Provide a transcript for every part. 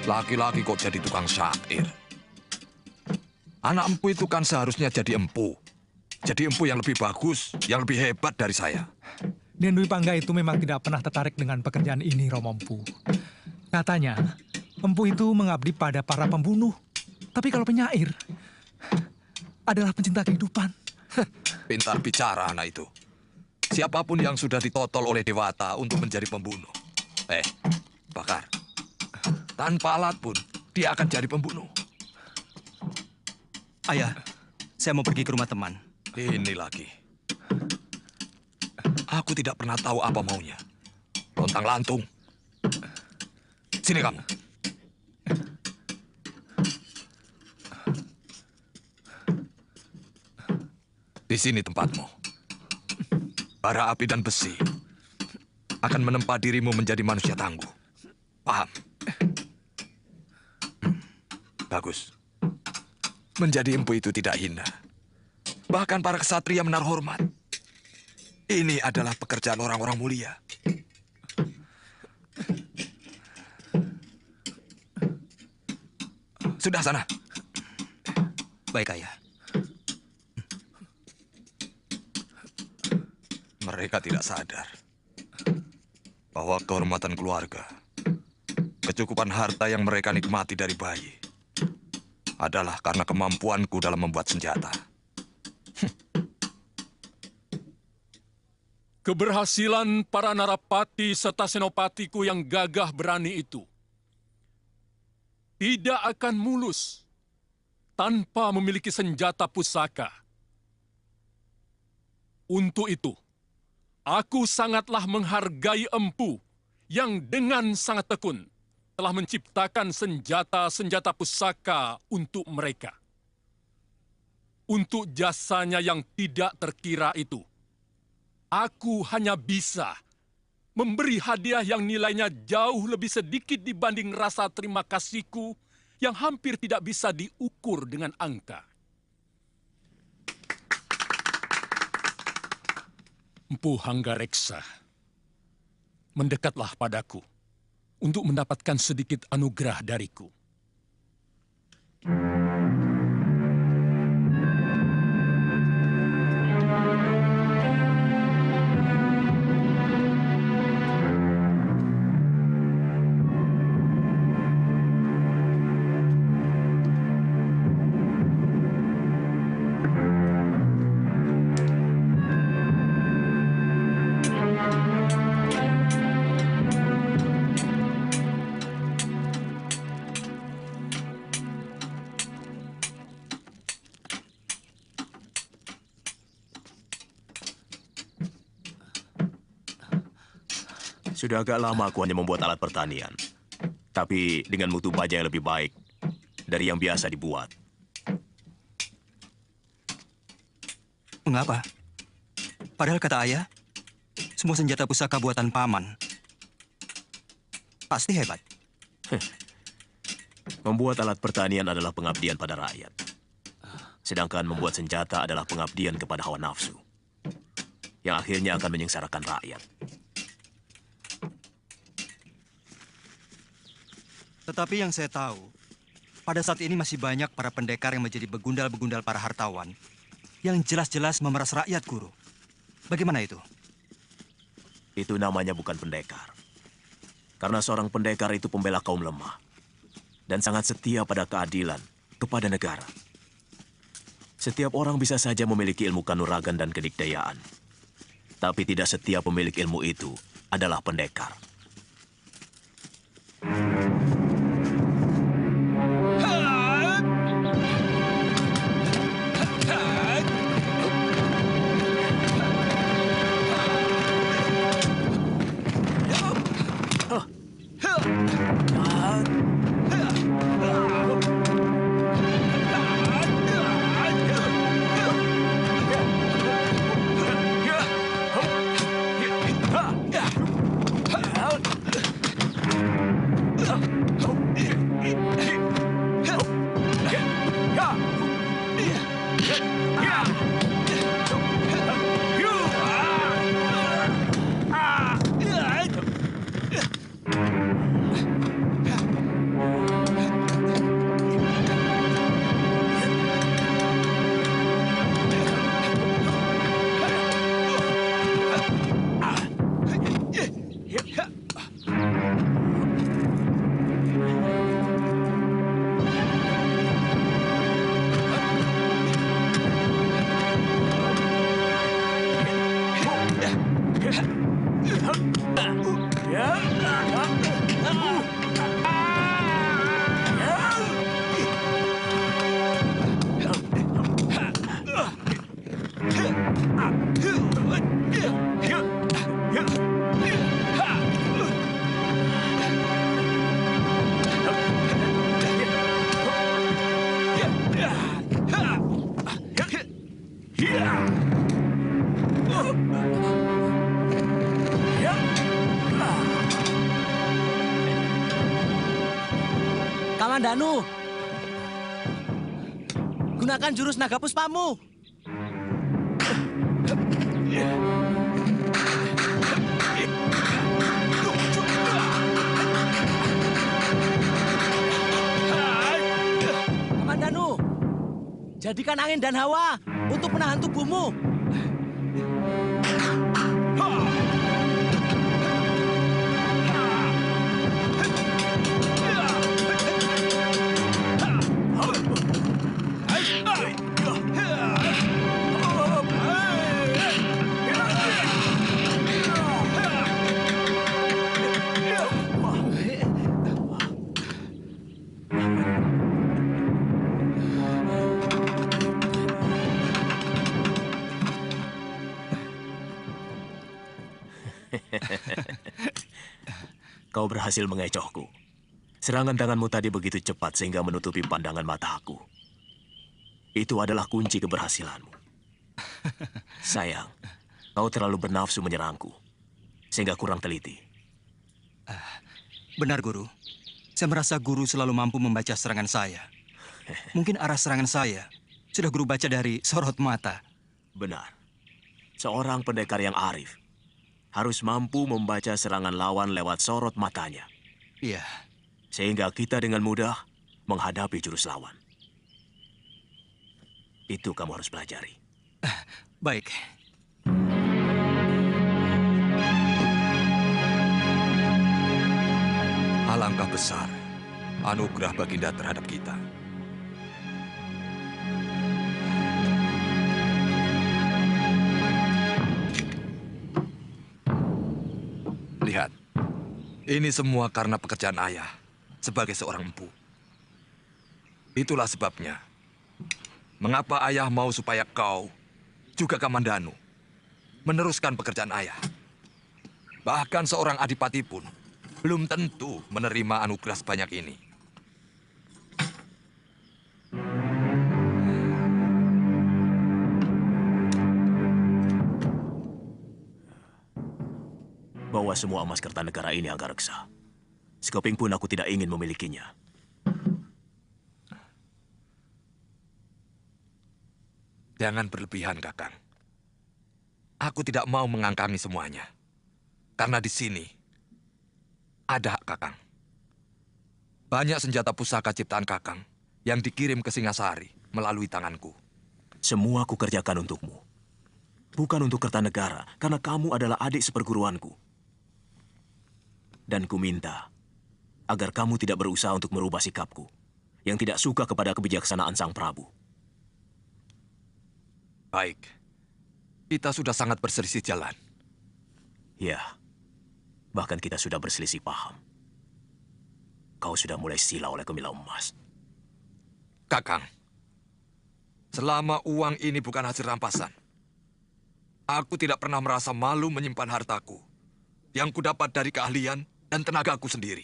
Laki-laki kok jadi tukang syair. Anak empu itu kan seharusnya jadi empu. Jadi empu yang lebih bagus, yang lebih hebat dari saya. Den Dwi Pangga itu memang tidak pernah tertarik dengan pekerjaan ini, Romo Empu. Katanya, empu itu mengabdi pada para pembunuh. Tapi kalau penyair adalah pencinta kehidupan. Pintar bicara anak itu. Siapapun yang sudah ditotol oleh Dewata untuk menjadi pembunuh. Bakar. Tanpa alat pun, dia akan jadi pembunuh. Ayah, saya mau pergi ke rumah teman. Ini lagi. Aku tidak pernah tahu apa maunya. Lontang-lantung. Sini kamu. Di sini tempatmu. Bara api dan besi akan menempa dirimu menjadi manusia tangguh. Paham? Bagus. Menjadi empu itu tidak hina. Bahkan para kesatria menaruh hormat. Ini adalah pekerjaan orang-orang mulia. Sudah sana. Baik, Ayah. Mereka tidak sadar bahwa kehormatan keluarga, kecukupan harta yang mereka nikmati dari bayi, adalah karena kemampuanku dalam membuat senjata. Keberhasilan para narapati serta senopatiku yang gagah berani itu tidak akan mulus tanpa memiliki senjata pusaka. Untuk itu, aku sangatlah menghargai empu yang dengan sangat tekun telah menciptakan senjata-senjata pusaka untuk mereka. Untuk jasanya yang tidak terkira itu, aku hanya bisa memberi hadiah yang nilainya jauh lebih sedikit dibanding rasa terima kasihku yang hampir tidak bisa diukur dengan angka. Empu Hanggareksa, mendekatlah padaku untuk mendapatkan sedikit anugerah dariku. Sudah agak lama aku hanya membuat alat pertanian. Tapi dengan mutu baja yang lebih baik dari yang biasa dibuat. Mengapa? Padahal kata Ayah, semua senjata pusaka buatan paman pasti hebat. Membuat alat pertanian adalah pengabdian pada rakyat. Sedangkan membuat senjata adalah pengabdian kepada hawa nafsu. Yang akhirnya akan menyengsarakan rakyat. Tetapi yang saya tahu, pada saat ini masih banyak para pendekar yang menjadi begundal-begundal para hartawan yang jelas-jelas memeras rakyat, Guru. Bagaimana itu? Itu namanya bukan pendekar. Karena seorang pendekar itu pembela kaum lemah. Dan sangat setia pada keadilan, kepada negara. Setiap orang bisa saja memiliki ilmu kanuragan dan kedikdayaan. Tapi tidak setiap pemilik ilmu itu adalah pendekar. Kamandanu, gunakan jurus naga puspamu. Kamandanu, jadikan angin dan hawa untuk menahan tubuhmu. Kau berhasil mengecohku. Serangan tanganmu tadi begitu cepat sehingga menutupi pandangan mataku. Itu adalah kunci keberhasilanmu. Sayang, kau terlalu bernafsu menyerangku, sehingga kurang teliti. Benar, Guru. Saya merasa Guru selalu mampu membaca serangan saya. Mungkin arah serangan saya sudah Guru baca dari sorot mata. Benar. Seorang pendekar yang arif harus mampu membaca serangan lawan lewat sorot matanya. Iya. Sehingga kita dengan mudah menghadapi jurus lawan. Itu kamu harus pelajari. Baik. Alangkah besar anugerah Baginda terhadap kita. Lihat, ini semua karena pekerjaan ayah sebagai seorang empu. Itulah sebabnya, mengapa ayah mau supaya kau, juga Kamandanu, meneruskan pekerjaan ayah. Bahkan seorang adipati pun belum tentu menerima anugerah sebanyak ini. Bawa semua emas Kertanegara ini, Anggareksa. Sekeping pun aku tidak ingin memilikinya. Jangan berlebihan, Kakang. Aku tidak mau mengangkangi semuanya. Karena di sini ada hak Kakang. Banyak senjata pusaka ciptaan Kakang yang dikirim ke Singasari melalui tanganku. Semua aku kerjakan untukmu. Bukan untuk Kertanegara, karena kamu adalah adik seperguruanku. Dan ku minta agar kamu tidak berusaha untuk merubah sikapku yang tidak suka kepada kebijaksanaan Sang Prabu. Baik, kita sudah sangat berselisih jalan. Ya, bahkan kita sudah berselisih paham. Kau sudah mulai silau oleh Gemilang Emas. Kakang, selama uang ini bukan hasil rampasan, aku tidak pernah merasa malu menyimpan hartaku yang kudapat dari keahlian dan tenagaku sendiri.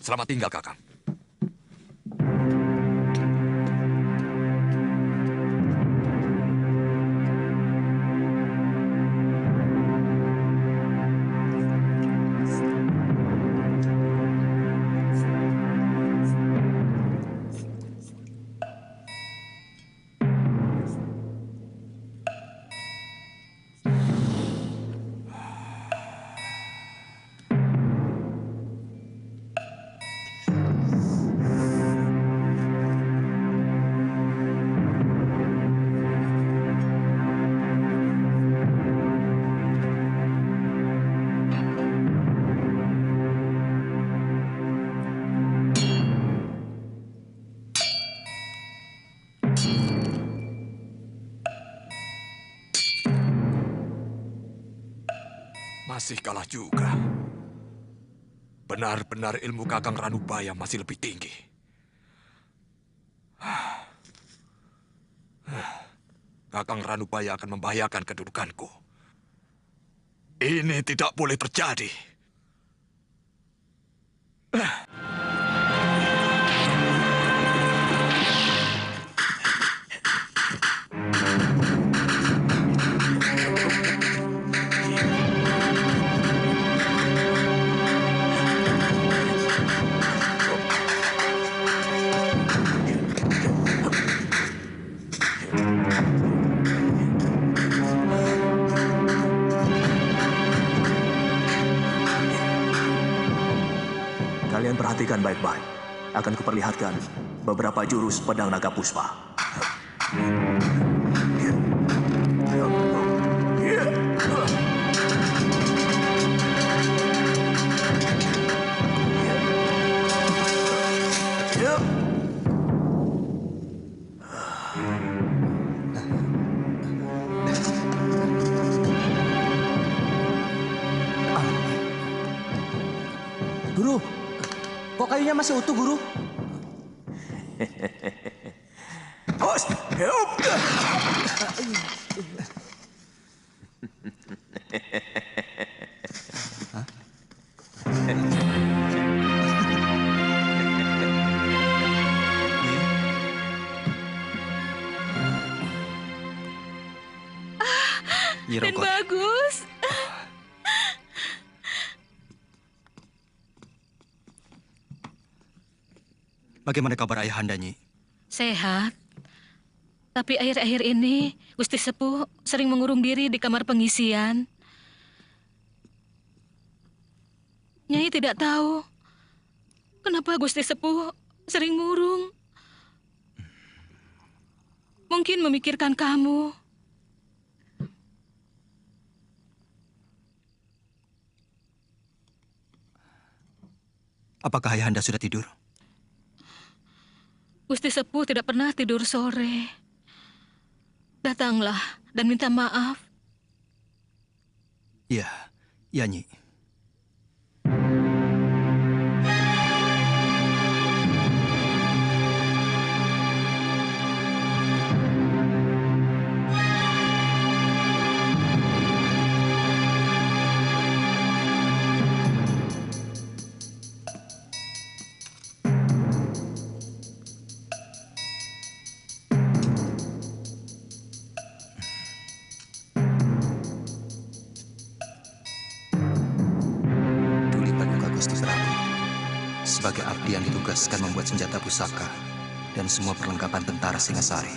Selamat tinggal, Kakang. Masih kalah juga. Benar-benar ilmu Kakang Ranubaya masih lebih tinggi. Kakang Ranubaya akan membahayakan kedudukanku. Ini tidak boleh terjadi. perhatikan baik-baik. Akan kuperlihatkan beberapa jurus pedang naga puspa. Guru, kok kayunya masih utuh, Guru? Awas! Help! Nyi Dan Ronggot, bagus. bagaimana kabar Ayahanda, Nyi? Sehat. Tapi akhir-akhir ini Gusti Sepuh sering mengurung diri di kamar pengisian. Nyai tidak tahu kenapa Gusti Sepuh sering murung. Mungkin memikirkan kamu. Apakah Ayahanda sudah tidur? Gusti Sepuh tidak pernah tidur sore. Datanglah dan minta maaf. Iya, iya, Nyi. Tuli Paduka Gusti Prabu. Sebagai abdi yang ditugaskan membuat senjata pusaka dan semua perlengkapan tentara Singasari,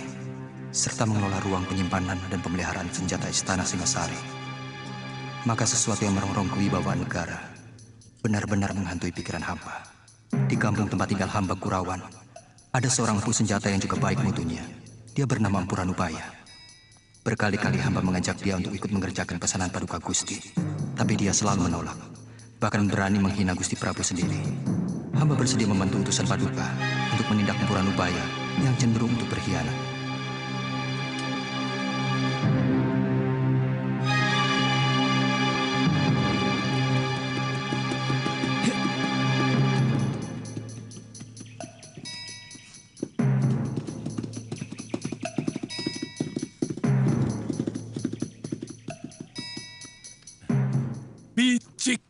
serta mengelola ruang penyimpanan dan pemeliharaan senjata istana Singasari. Maka sesuatu yang merongrong kewibawaan negara benar-benar menghantui pikiran hamba. Di kampung tempat tinggal hamba Kurawan, ada seorang empu senjata yang juga baik mutunya. Dia bernama Empu Ranubaya. Berkali-kali hamba mengajak dia untuk ikut mengerjakan pesanan Paduka Gusti, tapi dia selalu menolak. Bahkan berani menghina Gusti Prabu sendiri. Hamba bersedia membantu utusan Paduka untuk menindak Empu Ranubaya yang cenderung untuk berkhianat. Bicik.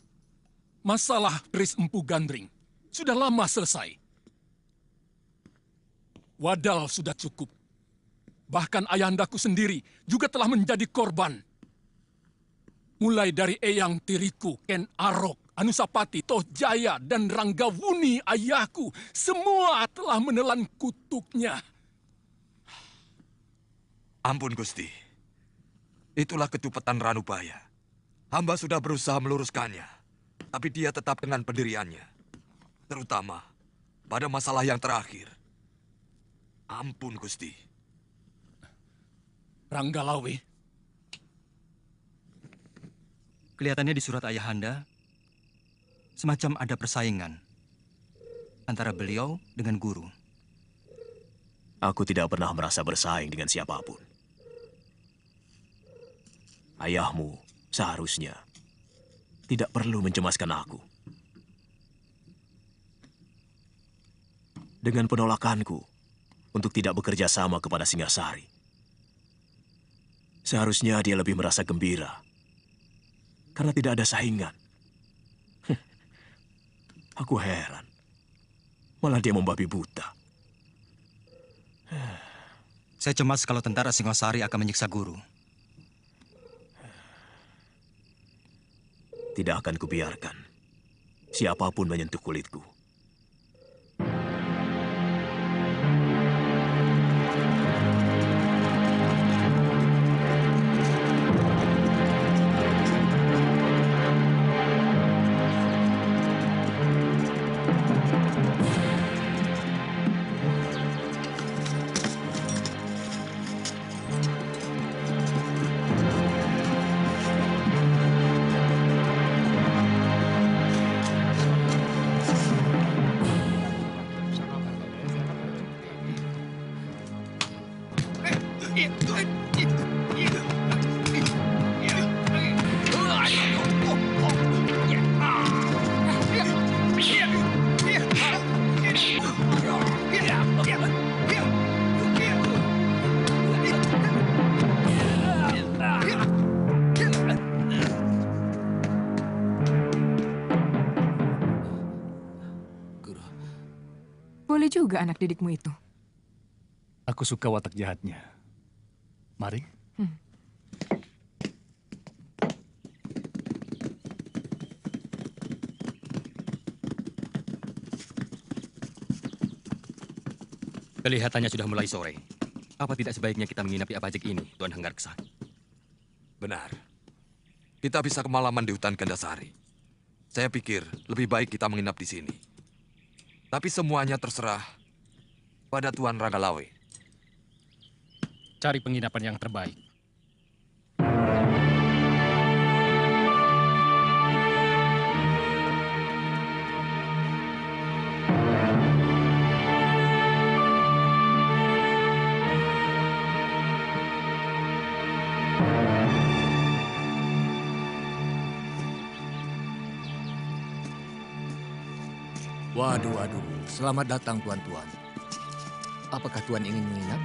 Masalah keris Empu Gandring sudah lama selesai. Wadal sudah cukup. Bahkan ayahandaku sendiri juga telah menjadi korban. Mulai dari Eyang Tiriku, Ken Arok, Anusapati, Toh Jaya, dan Ranggawuni ayahku, semua telah menelan kutuknya. Ampun, Gusti. Itulah ketupetan Ranubaya. Hamba sudah berusaha meluruskannya, tapi dia tetap dengan pendiriannya. Terutama pada masalah yang terakhir. Ampun, Gusti. Ranggalawe, Kelihatannya di surat Ayahanda, semacam ada persaingan antara beliau dengan guru. Aku tidak pernah merasa bersaing dengan siapapun. Ayahmu seharusnya tidak perlu mencemaskan aku. Dengan penolakanku untuk tidak bekerja sama kepada Singasari, seharusnya dia lebih merasa gembira karena tidak ada saingan. Aku heran, malah dia membabi buta. Saya cemas kalau tentara Singasari akan menyiksa guru. Tidak akan kubiarkan siapapun menyentuh kulitku. Boleh juga anak didikmu itu. Aku suka watak jahatnya. Mari. Kelihatannya sudah mulai sore. Apa tidak sebaiknya kita menginap di Apajek ini, Tuan Hanggarksa? Benar. Kita bisa kemalaman di hutan Gandasari. Saya pikir lebih baik kita menginap di sini. Tapi semuanya terserah pada Tuan Ranggalawe. Cari penginapan yang terbaik. Waduh, selamat datang tuan-tuan. Apakah tuan ingin menginap?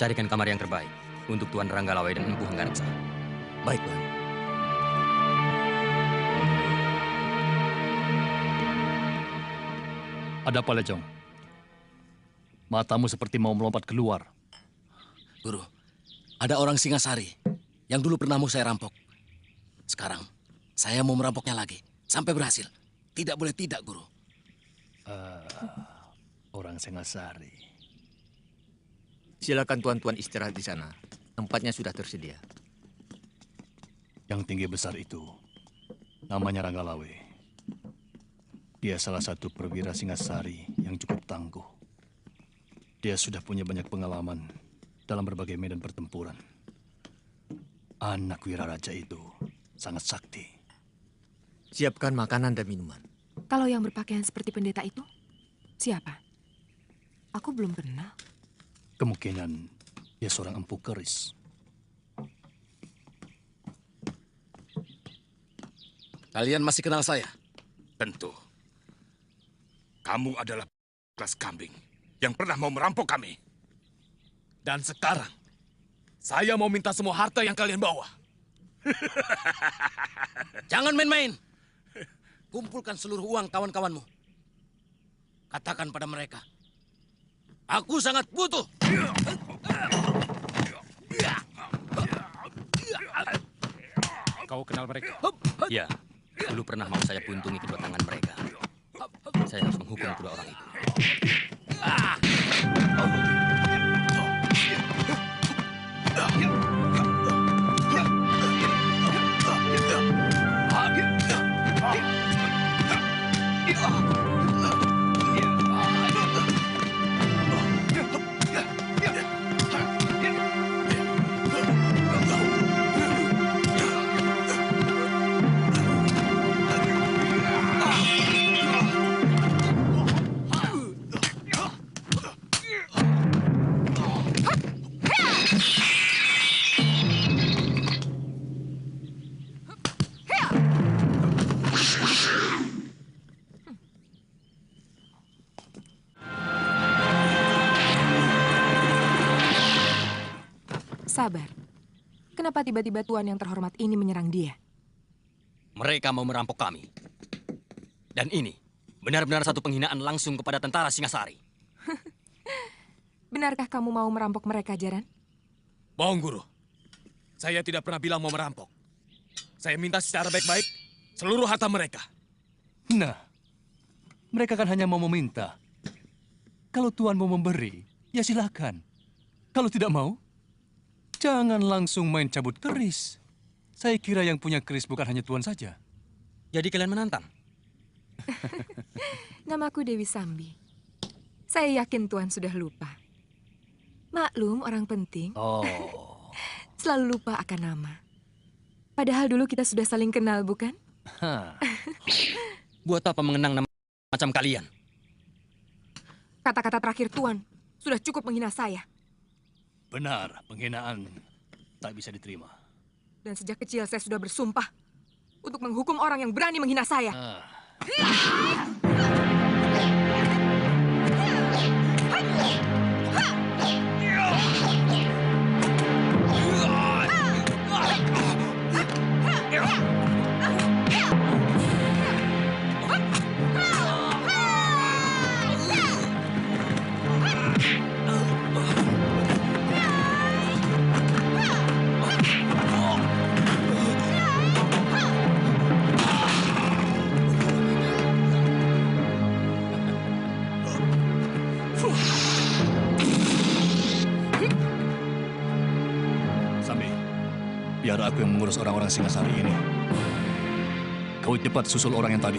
Carikan kamar yang terbaik untuk Tuan Ranggalawe dan Empu Hanggarksa. Baik, tuan. Ada apa, Lejong? Matamu seperti mau melompat keluar. Guru, ada orang Singasari yang dulu pernah mau saya rampok. Sekarang, saya mau merampoknya lagi. Sampai berhasil. Tidak boleh tidak, Guru. Orang Singasari. Silakan tuan-tuan istirahat di sana. Tempatnya sudah tersedia. Yang tinggi besar itu, namanya Ranggalawe. Dia salah satu perwira Singasari yang cukup tangguh. Dia sudah punya banyak pengalaman dalam berbagai medan pertempuran. Anak wira raja itu sangat sakti. Siapkan makanan dan minuman. Kalau yang berpakaian seperti pendeta itu, siapa? Aku belum kenal. Kemungkinan dia seorang empu keris. Kalian masih kenal saya? Tentu. Kamu adalah kelas kambing yang pernah mau merampok kami. Dan sekarang, saya mau minta semua harta yang kalian bawa. Jangan main-main. Kumpulkan seluruh uang kawan-kawanmu. Katakan pada mereka, aku sangat butuh. Kau kenal mereka? Ya, dulu pernah mau saya buntungi kedua tangan mereka. Saya harus menghukum kedua orang itu. Sabar. Kenapa tiba-tiba tuan yang terhormat ini menyerang dia? Mereka mau merampok kami. Dan ini benar-benar satu penghinaan langsung kepada tentara Singasari. Benarkah kamu mau merampok mereka, Jaran? Bohong, Guru. Saya tidak pernah bilang mau merampok. Saya minta secara baik-baik seluruh harta mereka. Nah, mereka kan hanya mau meminta. Kalau tuan mau memberi, ya silakan. Kalau tidak mau, jangan langsung main cabut keris. Saya kira yang punya keris bukan hanya tuan saja. Jadi kalian menantang? Namaku Dewi Sambi. Saya yakin tuan sudah lupa. Maklum, orang penting selalu lupa akan nama. Padahal dulu kita sudah saling kenal, bukan? Buat apa mengenang nama macam kalian? Kata-kata terakhir tuan sudah cukup menghina saya. Benar, penghinaan tak bisa diterima. Dan sejak kecil saya sudah bersumpah untuk menghukum orang yang berani menghina saya. Biar aku yang mengurus orang-orang Singasari ini. Kau cepat susul orang yang tadi.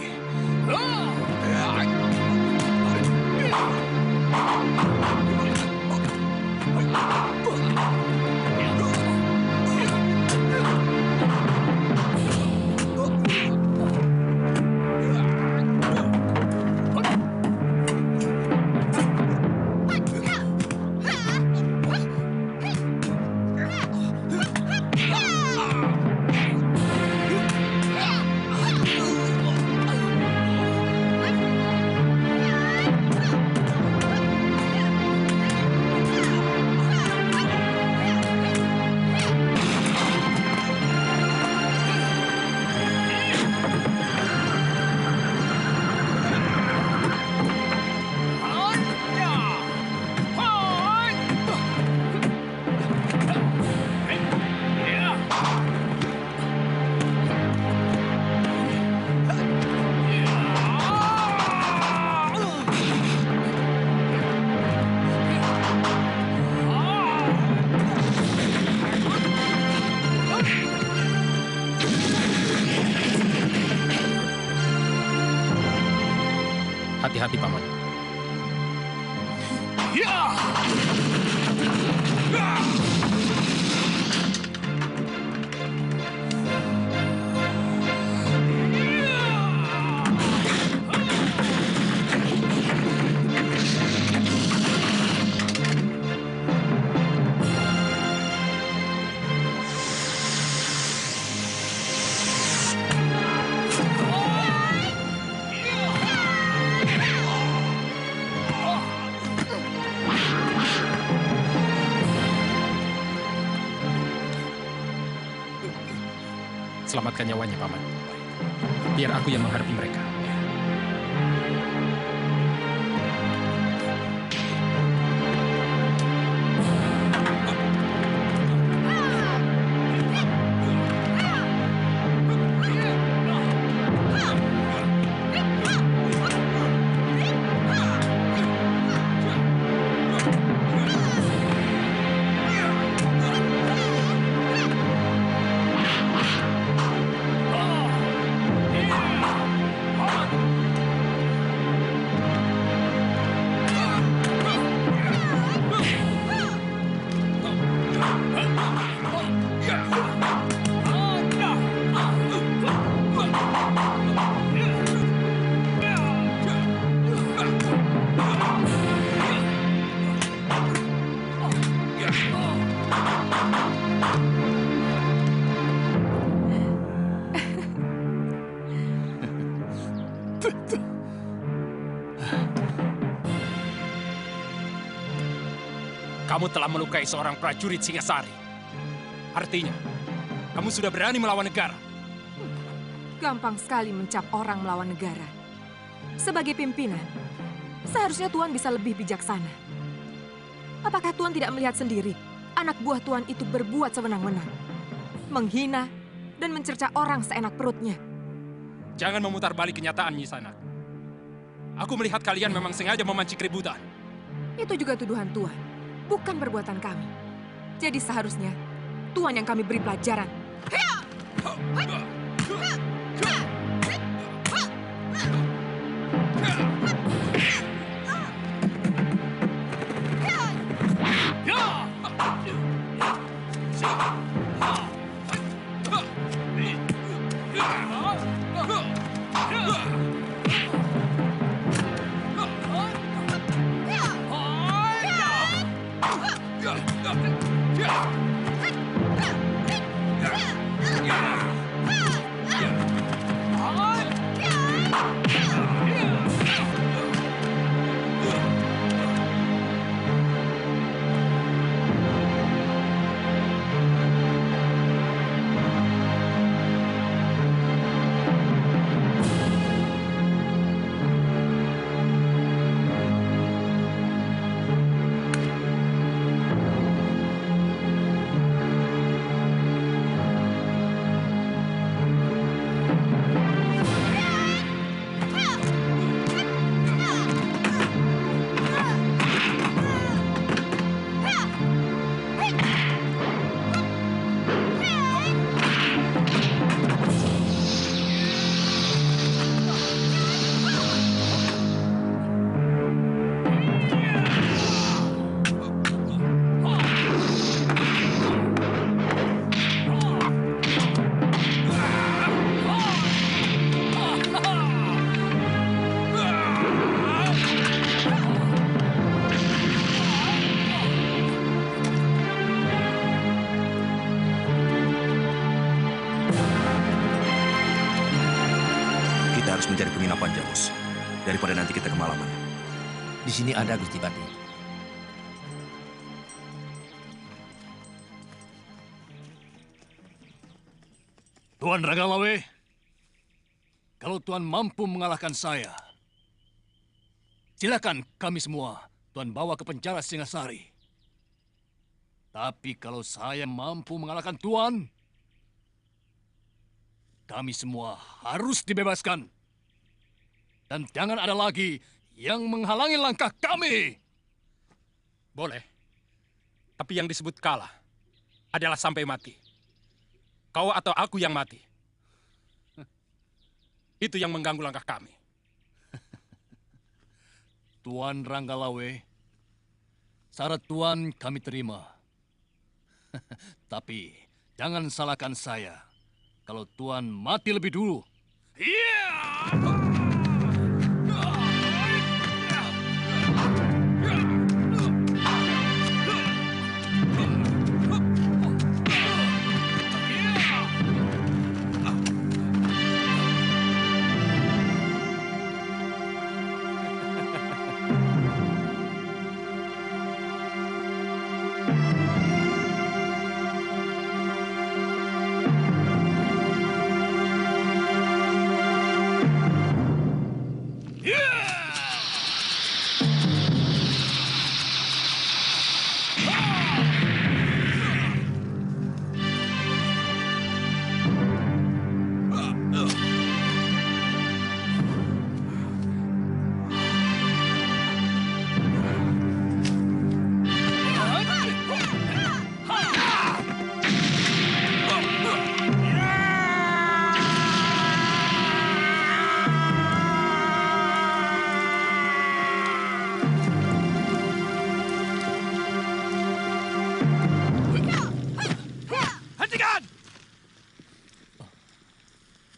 Hati-hati, Paman. Selamatkan nyawanya, Paman. Biar aku yang menghadapi mereka. Kamu telah melukai seorang prajurit Singasari. Artinya, kamu sudah berani melawan negara. Gampang sekali mencap orang melawan negara. Sebagai pimpinan, seharusnya Tuan bisa lebih bijaksana. Apakah Tuan tidak melihat sendiri anak buah Tuan itu berbuat sewenang-wenang? Menghina dan mencerca orang seenak perutnya. Jangan memutar balik kenyataan, Nyi Sanak. Aku melihat kalian memang sengaja memancing keributan. Itu juga tuduhan Tuan, bukan perbuatan kami. Jadi seharusnya Tuan yang kami beri pelajaran. Yeah. harus mencari penginapan, Jamus. Daripada nanti kita kemalaman. Di sini ada, Gusti Pati. Tuan Ranggalawe, kalau Tuan mampu mengalahkan saya, silakan kami semua Tuan bawa ke penjara Singasari. Tapi kalau saya mampu mengalahkan Tuan, kami semua harus dibebaskan. Dan jangan ada lagi yang menghalangi langkah kami. Boleh. Tapi yang disebut kalah adalah sampai mati. Kau atau aku yang mati. Itu yang mengganggu langkah kami. Tuan Ranggalawe, syarat Tuan kami terima. Tapi jangan salahkan saya kalau Tuan mati lebih dulu.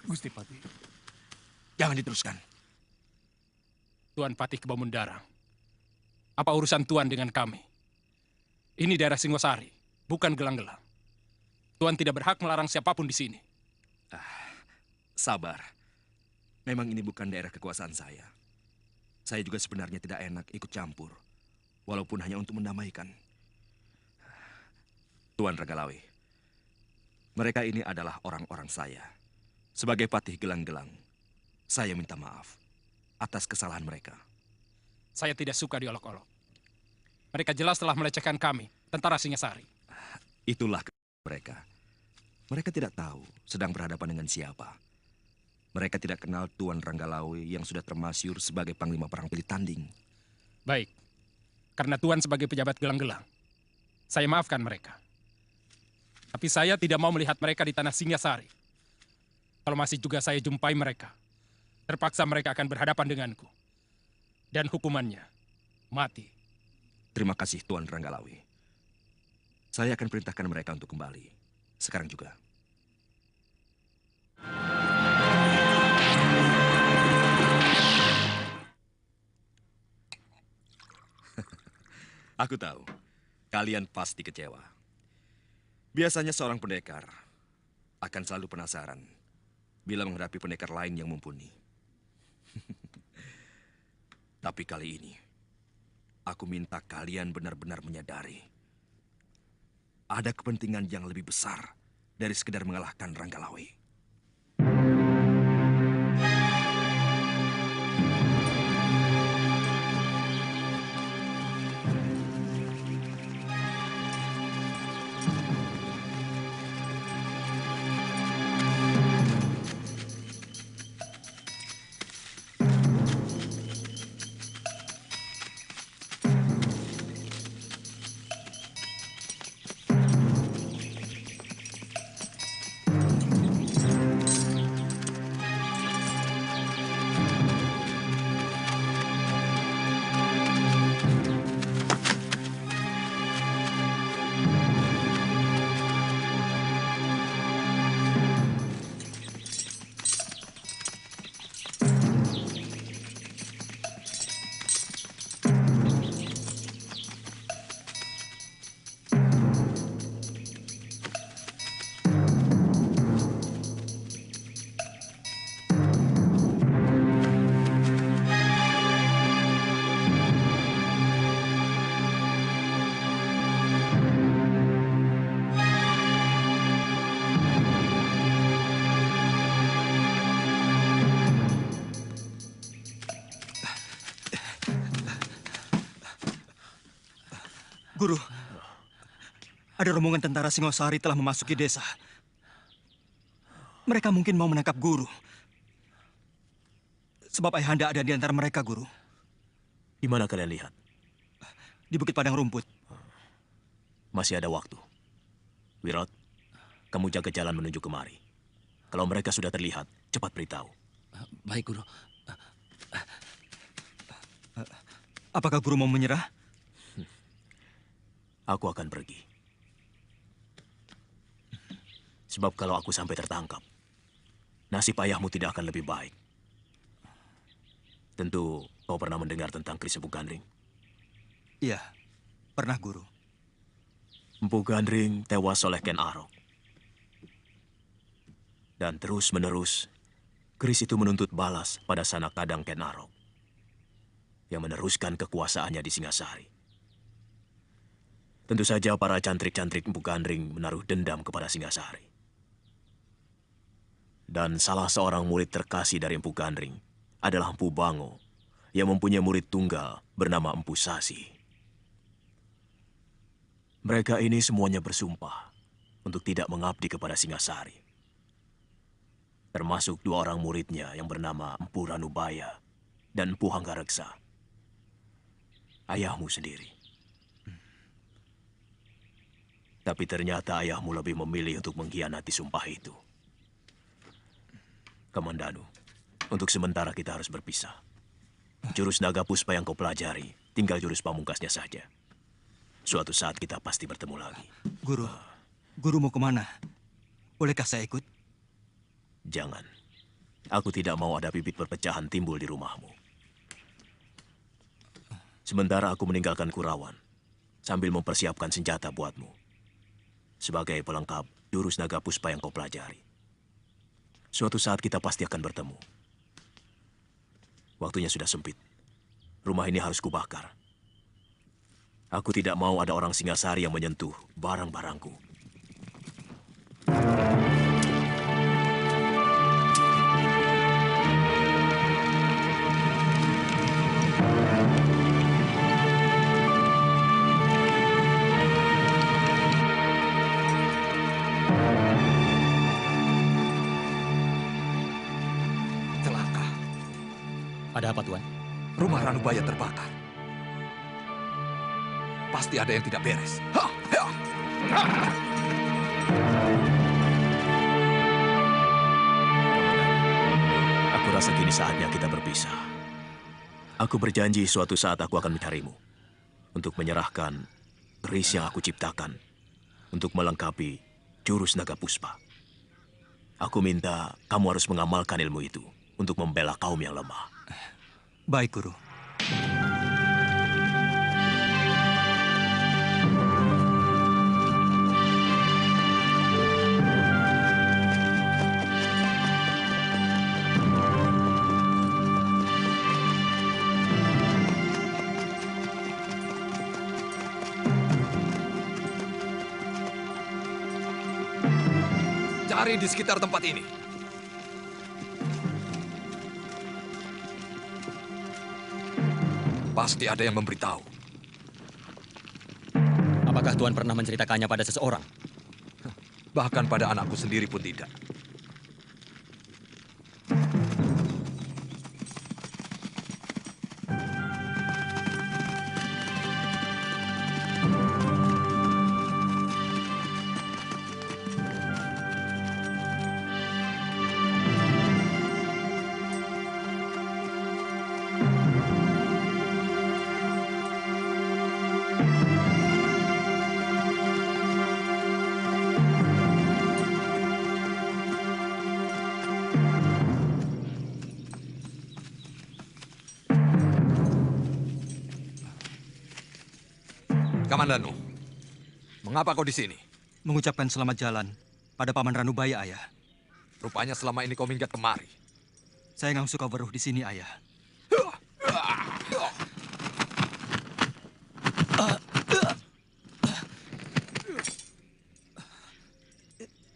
Gusti Pati. Jangan diteruskan. Tuan Patih Kebawmundarang, apa urusan Tuan dengan kami? Ini daerah Singosari, bukan Gelang-Gelang. Tuan tidak berhak melarang siapapun di sini. Sabar. Memang ini bukan daerah kekuasaan saya. Saya juga sebenarnya tidak enak ikut campur. Walaupun hanya untuk mendamaikan. Tuan Ranggalawe, mereka ini adalah orang-orang saya. Sebagai Patih Gelang-Gelang, saya minta maaf atas kesalahan mereka. Saya tidak suka diolok-olok. Mereka jelas telah melecehkan kami, tentara Singasari. Itulah mereka. Mereka tidak tahu sedang berhadapan dengan siapa. Mereka tidak kenal Tuan Ranggalawe yang sudah termasyur sebagai Panglima Perang Pilih Tanding. Baik, karena Tuan sebagai pejabat Gelang-Gelang, saya maafkan mereka. Tapi saya tidak mau melihat mereka di tanah Singasari. Kalau masih juga saya jumpai mereka, terpaksa mereka akan berhadapan denganku. Dan hukumannya, mati. Terima kasih Tuan Ranggalawe. Saya akan perintahkan mereka untuk kembali. Sekarang juga. Aku tahu, kalian pasti kecewa. Biasanya seorang pendekar akan selalu penasaran bila menghadapi pendekar lain yang mumpuni. Tapi kali ini, aku minta kalian benar-benar menyadari ada kepentingan yang lebih besar dari sekedar mengalahkan Ranggalawe. Guru, ada rombongan tentara Singosari telah memasuki desa. Mereka mungkin mau menangkap Guru. Sebab Ayahanda ada di antara mereka, Guru. Di mana kalian lihat? Di Bukit Padang Rumput. Masih ada waktu. Wirot, kamu jaga jalan menuju kemari. Kalau mereka sudah terlihat, cepat beritahu. Baik, Guru. Apakah Guru mau menyerah? Aku akan pergi. Sebab kalau aku sampai tertangkap, nasib ayahmu tidak akan lebih baik. Tentu kau pernah mendengar tentang Kris Empu Gandring? Iya, pernah, Guru. Empu Gandring tewas oleh Ken Arok. Dan terus-menerus, Kris itu menuntut balas pada sanak kadang Ken Arok yang meneruskan kekuasaannya di Singasari. Tentu saja para cantrik-cantrik Empu Gandring menaruh dendam kepada Singasari. Dan salah seorang murid terkasih dari Empu Gandring adalah Empu Bango yang mempunyai murid tunggal bernama Empu Sasi. Mereka ini semuanya bersumpah untuk tidak mengabdi kepada Singasari. Termasuk dua orang muridnya yang bernama Empu Ranubaya dan Empu Hanggareksa. Ayahmu sendiri. Tapi ternyata ayahmu lebih memilih untuk mengkhianati sumpah itu. Kamandanu, untuk sementara kita harus berpisah. Jurus naga puspa yang kau pelajari, tinggal jurus pamungkasnya saja. Suatu saat kita pasti bertemu lagi. Guru mau kemana? Bolehkah saya ikut? Jangan. Aku tidak mau ada bibit perpecahan timbul di rumahmu. Sementara aku meninggalkan Kurawan, sambil mempersiapkan senjata buatmu. Sebagai pelengkap jurus naga puspa yang kau pelajari. Suatu saat kita pasti akan bertemu. Waktunya sudah sempit. Rumah ini harus kubakar. Aku tidak mau ada orang Singasari yang menyentuh barang-barangku. Ada apa, Tuan? Rumah Ranubaya terbakar. Pasti ada yang tidak beres. Aku rasa kini saatnya kita berpisah. Aku berjanji suatu saat aku akan mencarimu. Untuk menyerahkan keris yang aku ciptakan. Untuk melengkapi jurus naga puspa. Aku minta kamu harus mengamalkan ilmu itu. Untuk membela kaum yang lemah. Baik, Guru. Cari di sekitar tempat ini. Pasti ada yang memberitahu. Apakah Tuan pernah menceritakannya pada seseorang? Bahkan pada anakku sendiri pun tidak. Kamandanu, mengapa kau di sini? Mengucapkan selamat jalan pada Paman Ranubaya, Ayah. Rupanya selama ini kau minggat kemari. Saya nggak suka beruh di sini, Ayah.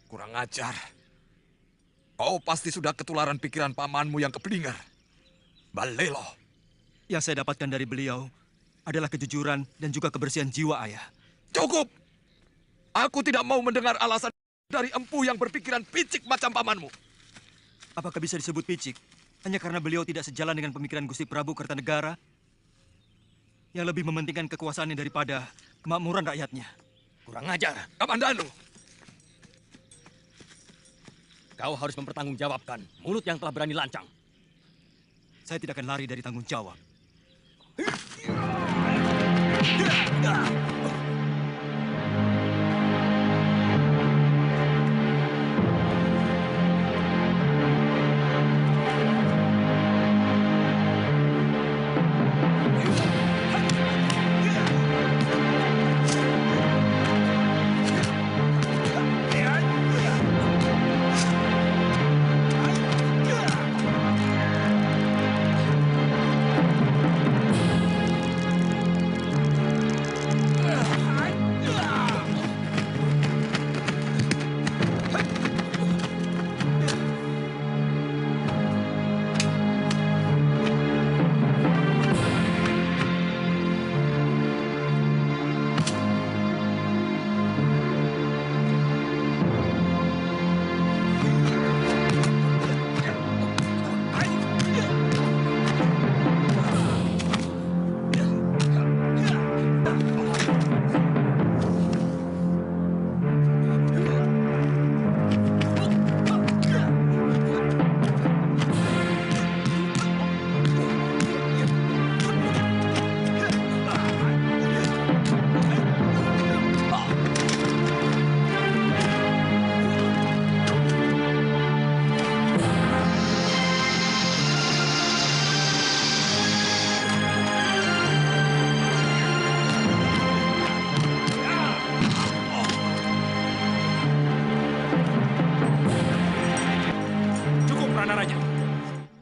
Kurang ajar. Kau pasti sudah ketularan pikiran pamanmu yang keblinger. Balelo. Yang saya dapatkan dari beliau adalah kejujuran dan juga kebersihan jiwa, Ayah. Cukup! Aku tidak mau mendengar alasan dari empu yang berpikiran picik macam pamanmu. Apakah bisa disebut picik? Hanya karena beliau tidak sejalan dengan pemikiran Gusti Prabu Kertanegara yang lebih mementingkan kekuasaannya daripada kemakmuran rakyatnya. Kurang ajar. Kamandanu! Kau harus mempertanggungjawabkan mulut yang telah berani lancang. Saya tidak akan lari dari tanggung jawab.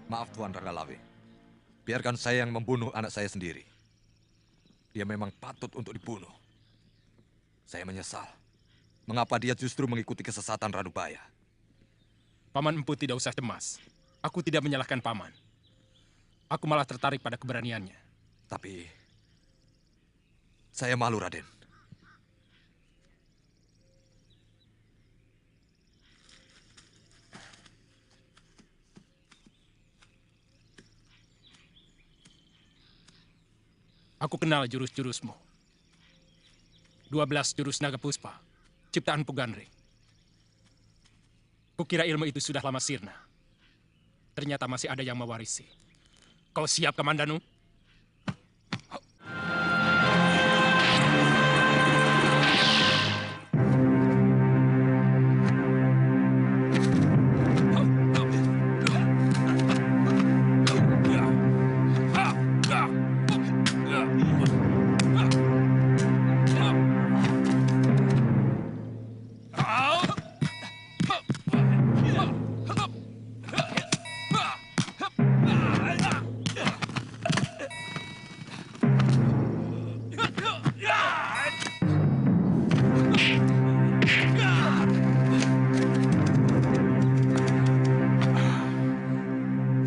Maaf Tuan Ranggalawe. Biarkan saya yang membunuh anak saya sendiri. Dia memang patut untuk dibunuh. Saya menyesal. Mengapa dia justru mengikuti kesesatan Ranubaya? Paman Empu tidak usah cemas. Aku tidak menyalahkan Paman. Aku malah tertarik pada keberaniannya. Tapi saya malu, Raden. Aku kenal jurus-jurusmu. 12 jurus naga puspa, ciptaan Pugandring. Kukira ilmu itu sudah lama sirna. Ternyata masih ada yang mewarisi. Kau siap, Kamandanu?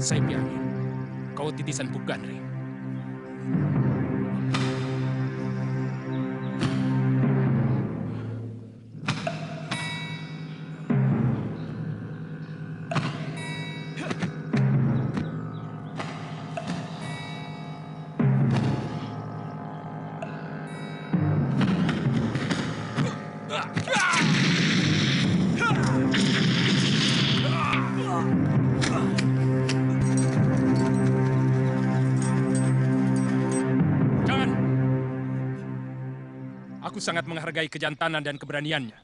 Saya yakin kau titisan Pugandring. Aku sangat menghargai kejantanan dan keberaniannya.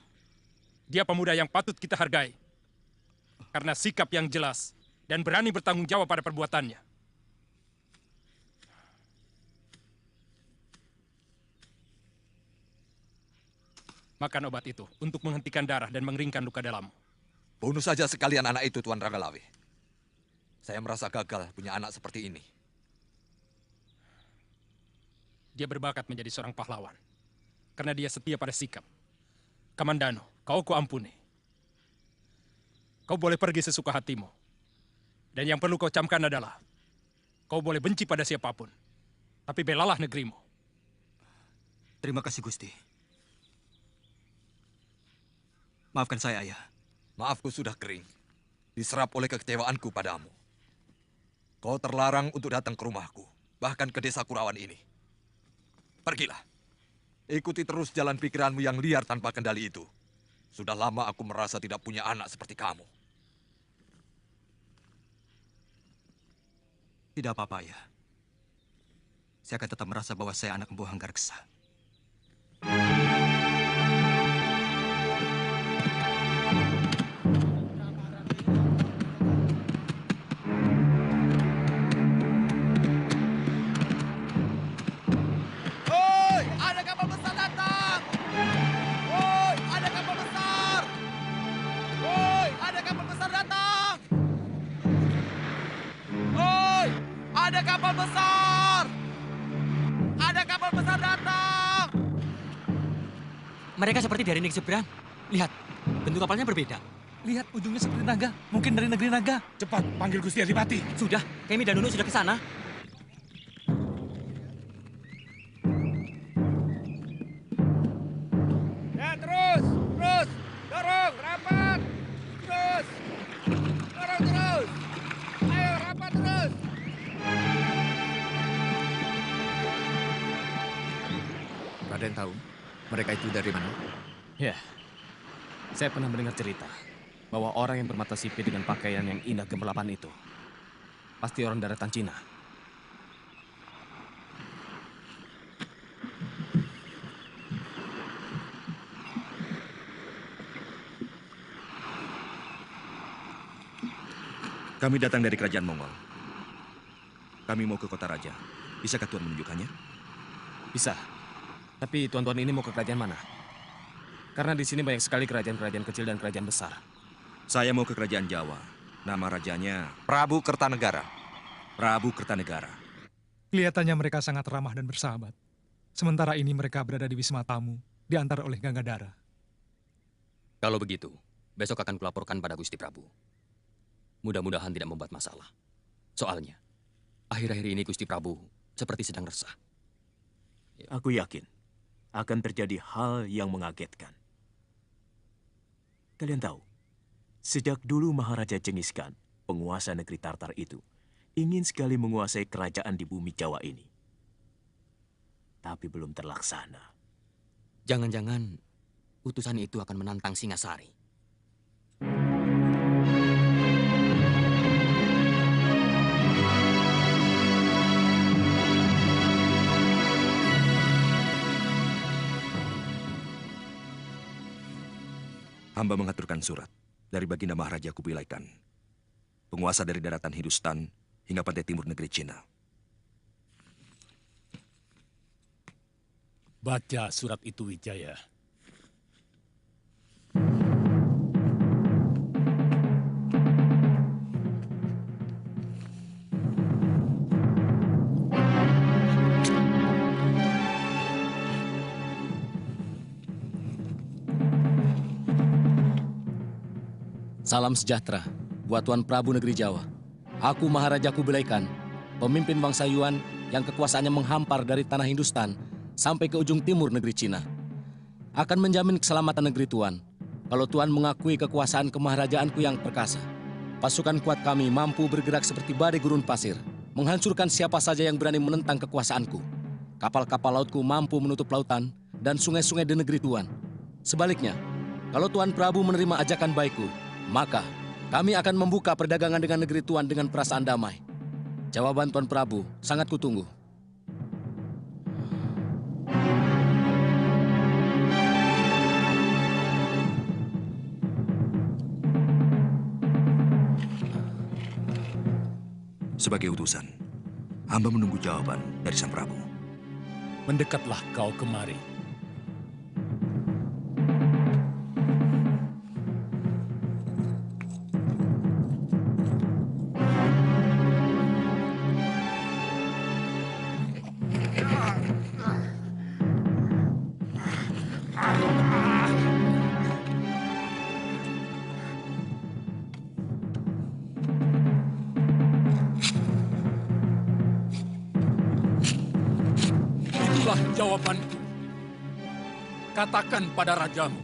Dia pemuda yang patut kita hargai. Karena sikap yang jelas dan berani bertanggung jawab pada perbuatannya. Makan obat itu untuk menghentikan darah dan mengeringkan luka dalammu. Bunuh saja sekalian anak itu, Tuan Ranggalawe. Saya merasa gagal punya anak seperti ini. Dia berbakat menjadi seorang pahlawan. Karena dia setia pada sikap. Kamandanu, kau kuampuni. Kau boleh pergi sesuka hatimu. Dan yang perlu kau camkan adalah, kau boleh benci pada siapapun. Tapi belalah negerimu. Terima kasih, Gusti. Maafkan saya, Ayah. Maafku sudah kering. Diserap oleh kekecewaanku padamu. Kau terlarang untuk datang ke rumahku, bahkan ke desa Kurawan ini. Pergilah. Ikuti terus jalan pikiranmu yang liar tanpa kendali itu. Sudah lama aku merasa tidak punya anak seperti kamu. Tidak apa-apa, Ayah. Saya akan tetap merasa bahwa saya anak Empu Hanggareksa. Woi, ada kapal besar datang! Woi, ada kapal besar! Woi, ada kapal besar datang! Woi, ada kapal besar! Ada kapal besar datang! Mereka seperti dari negeri seberang. Lihat, bentuk kapalnya berbeda. Lihat ujungnya seperti naga. Mungkin dari negeri naga. Cepat, panggil Gusti Adipati. Sudah, Kemi dan Nunu sudah ke sana. Ya, terus! Dorong, rapat! Terus! Dorong terus! Ayo, rapat terus! Raden tahu mereka itu dari mana? Ya, saya pernah mendengar cerita bahwa orang yang bermata sipit dengan pakaian yang indah gemerlapan itu pasti orang daratan Cina. Kami datang dari kerajaan Mongol. Kami mau ke kota raja. Bisakah Tuan menunjukkannya? Bisa. Tapi tuan-tuan ini mau ke kerajaan mana? Karena di sini banyak sekali kerajaan-kerajaan kecil dan kerajaan besar. Saya mau ke kerajaan Jawa. Nama rajanya Prabu Kertanegara. Prabu Kertanegara. Kelihatannya mereka sangat ramah dan bersahabat. Sementara ini mereka berada di Wisma Tamu, diantar oleh Gangadhara. Kalau begitu, besok akan kulaporkan pada Gusti Prabu. Mudah-mudahan tidak membuat masalah. Soalnya, akhir-akhir ini Gusti Prabu seperti sedang resah. Aku yakin akan terjadi hal yang mengagetkan. Kalian tahu, sejak dulu Maharaja Genghis Khan, penguasa negeri Tartar itu, ingin sekali menguasai kerajaan di bumi Jawa ini. Tapi belum terlaksana. Jangan-jangan utusan itu akan menantang Singasari. Hamba mengaturkan surat dari Baginda Maharaja Kubilai Khan, penguasa dari daratan Hindustan hingga pantai timur negeri Cina. Baca surat itu, Wijaya. Salam sejahtera buat Tuan Prabu Negeri Jawa. Aku Maharaja Kubilai Khan, pemimpin bangsa Yuan yang kekuasaannya menghampar dari tanah Hindustan sampai ke ujung timur negeri Cina. Akan menjamin keselamatan negeri Tuan kalau Tuan mengakui kekuasaan kemaharajaanku yang perkasa. Pasukan kuat kami mampu bergerak seperti badai gurun pasir, menghancurkan siapa saja yang berani menentang kekuasaanku. Kapal-kapal lautku mampu menutup lautan dan sungai-sungai di negeri Tuan. Sebaliknya, kalau Tuan Prabu menerima ajakan baikku, maka kami akan membuka perdagangan dengan negeri Tuan dengan perasaan damai. Jawaban Tuan Prabu sangat kutunggu. Sebagai utusan, hamba menunggu jawaban dari Sang Prabu. Mendekatlah kau kemari. Itulah jawabanku. Katakan pada rajamu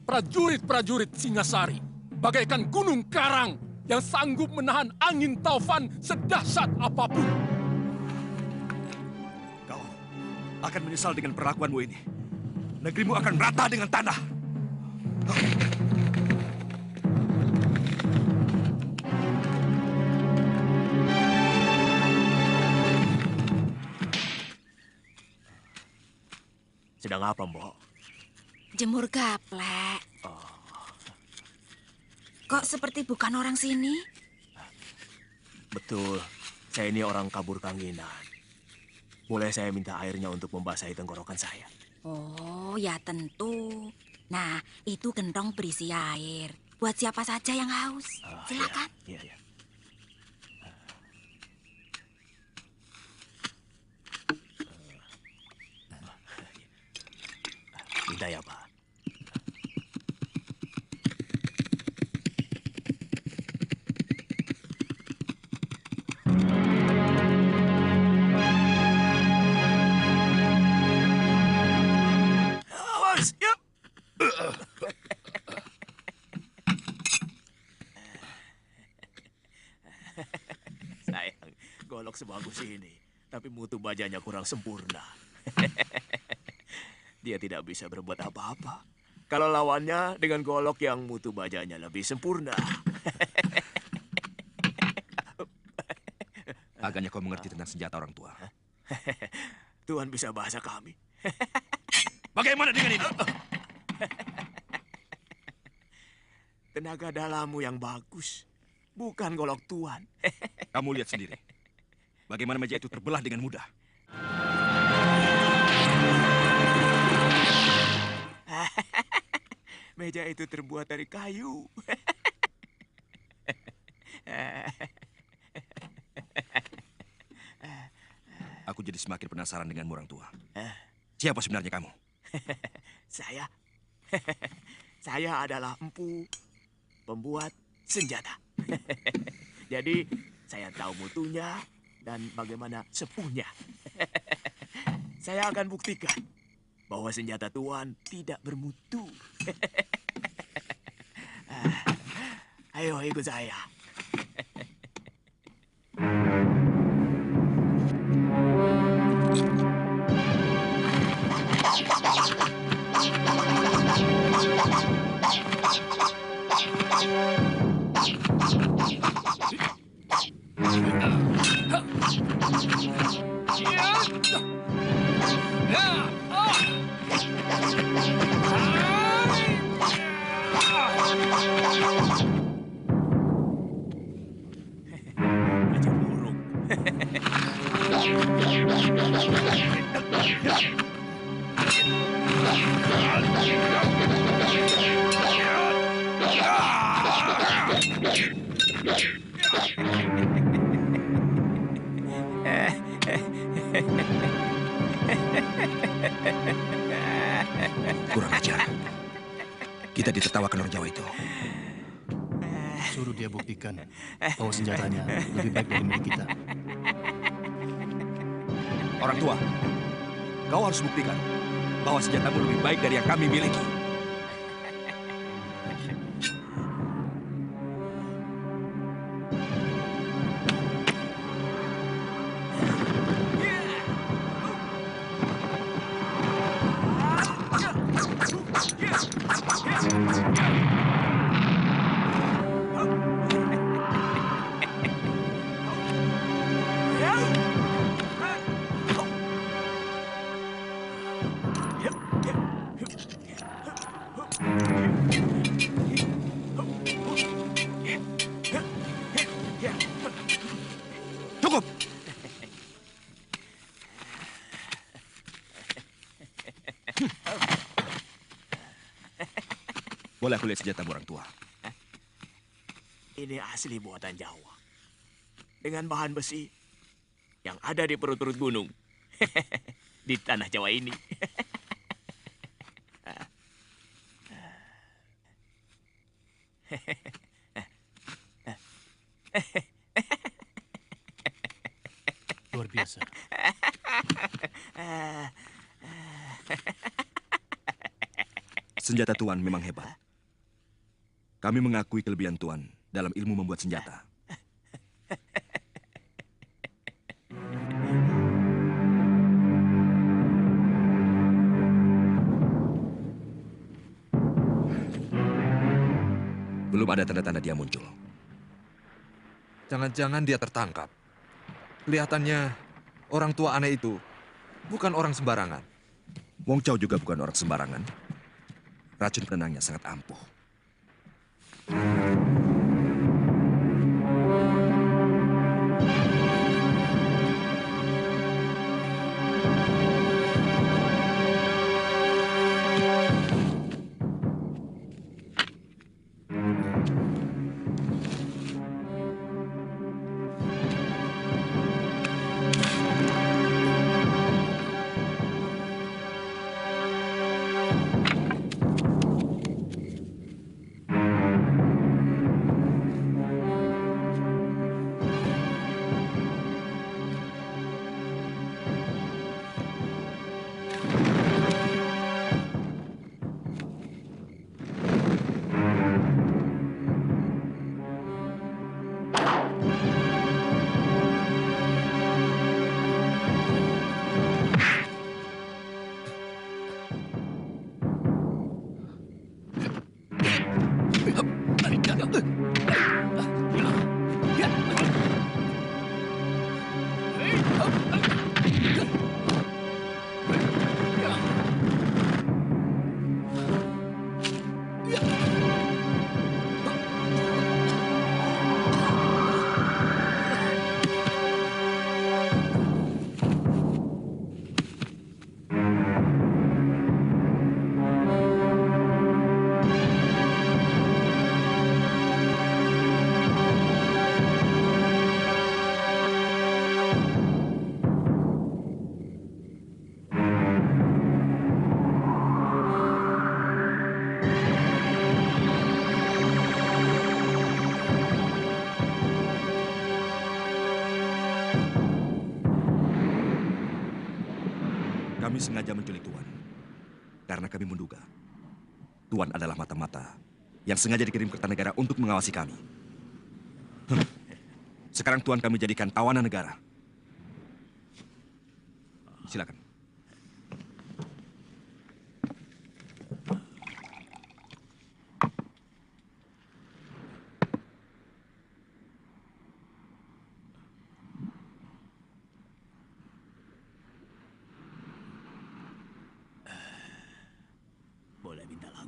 prajurit-prajurit Singasari bagaikan gunung karang yang sanggup menahan angin taufan sedahsyat apapun. Kau akan menyesal dengan perlakuanmu ini. Negerimu akan merata dengan tanah. Sedang apa, Mbok? Jemur gaplek. Kok seperti bukan orang sini? Betul, saya ini orang kabur kanginan. Boleh saya minta airnya untuk membasahi tenggorokan saya? Oh, ya tentu. Nah, itu gentong berisi air. Buat siapa saja yang haus. Silakan. Iya, iya. Minta ya, Pak. Awas, ya. Sayang, golok sebagus ini, tapi mutu bajanya kurang sempurna. Dia tidak bisa berbuat apa-apa. Kalau lawannya dengan golok yang mutu bajanya lebih sempurna. Agaknya kau mengerti tentang senjata orang tua. Tuhan bisa bahasa kami. Bagaimana dengan ini? Tenaga dalammu yang bagus, bukan golok Tuhan. Kamu lihat sendiri. Bagaimana meja itu terbelah dengan mudah. Meja itu terbuat dari kayu. Aku jadi semakin penasaran denganmu orang tua. Siapa sebenarnya kamu? Saya? Saya adalah empu, pembuat senjata. Jadi saya tahu mutunya dan bagaimana sepuhnya. Saya akan buktikan bahwa senjata Tuhan tidak bermutu. Ayo ikut saya. Kurang ajar. Kita ditertawakan orang Jawa itu. Suruh dia buktikan bahwa senjatanya lebih baik dari milik kita. Orang tua, kau harus buktikan bahwa senjatamu lebih baik dari yang kami miliki. Cukup! Boleh aku lihat senjatamu orang tua? Ini asli buatan Jawa. Dengan bahan besi yang ada di perut-perut gunung. Di tanah Jawa ini. Luar biasa. senjata Tuan memang hebat. Kami mengakui kelebihan Tuan dalam ilmu membuat senjata. Belum ada tanda-tanda dia muncul. Jangan-jangan dia tertangkap. Kelihatannya orang tua aneh itu bukan orang sembarangan. Wong Chow juga bukan orang sembarangan. Racun penenangnya sangat ampuh. Kami sengaja menculik Tuan, karena kami menduga Tuan adalah mata-mata yang sengaja dikirim ke Kertanegara untuk mengawasi kami. Sekarang Tuan kami jadikan tawanan negara. Silakan.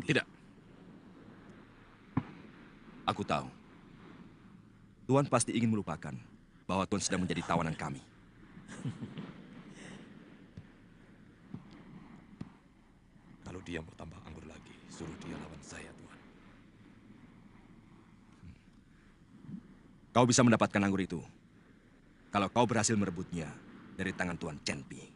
Tidak. Aku tahu. Tuan pasti ingin melupakan bahwa Tuan sedang menjadi tawanan kami. Kalau dia mau tambah anggur lagi, suruh dia lawan saya, Tuan. Kau bisa mendapatkan anggur itu kalau kau berhasil merebutnya dari tangan Tuan Chen Pi.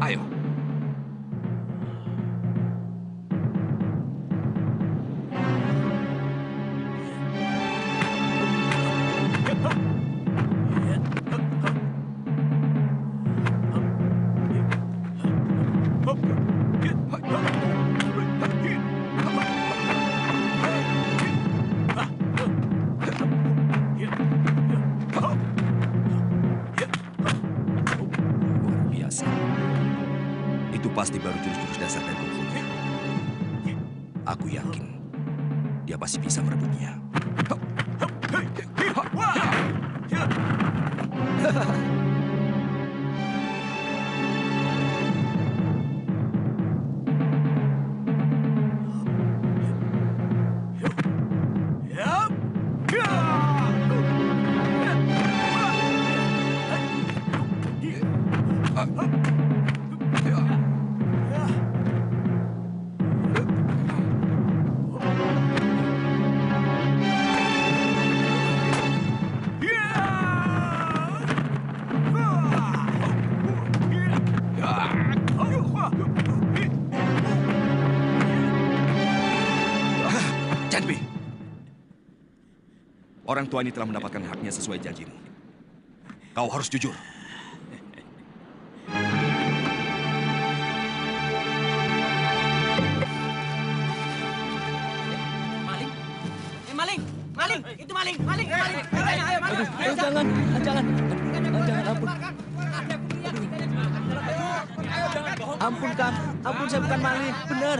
Ayo. Biasa. Itu pasti baru jurus-jurus dasar dari kungfu. Aku yakin dia pasti bisa merebutnya. Orang tua ini telah mendapatkan haknya sesuai janjimu. Kau harus jujur. Maling, itu maling. Ayo, maling. Aduh, jangan, ampun. Ampun, Kang. Ampun, saya bukan maling. Benar.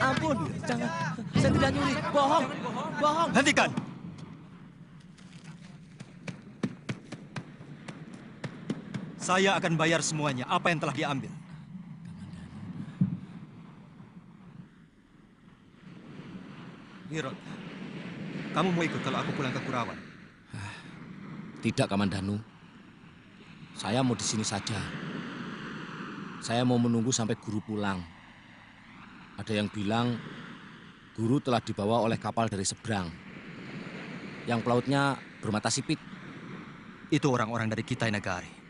Ampun, jangan. Saya tidak nyuri. Bohong. Hentikan! Saya akan bayar semuanya, apa yang telah diambil. Wirot, kamu mau ikut kalau aku pulang ke Kurawan? Tidak, Kamandanu. Saya mau di sini saja. Saya mau menunggu sampai guru pulang. Ada yang bilang guru telah dibawa oleh kapal dari seberang. Yang pelautnya bermata sipit. Itu orang-orang dari Kitai Nagari.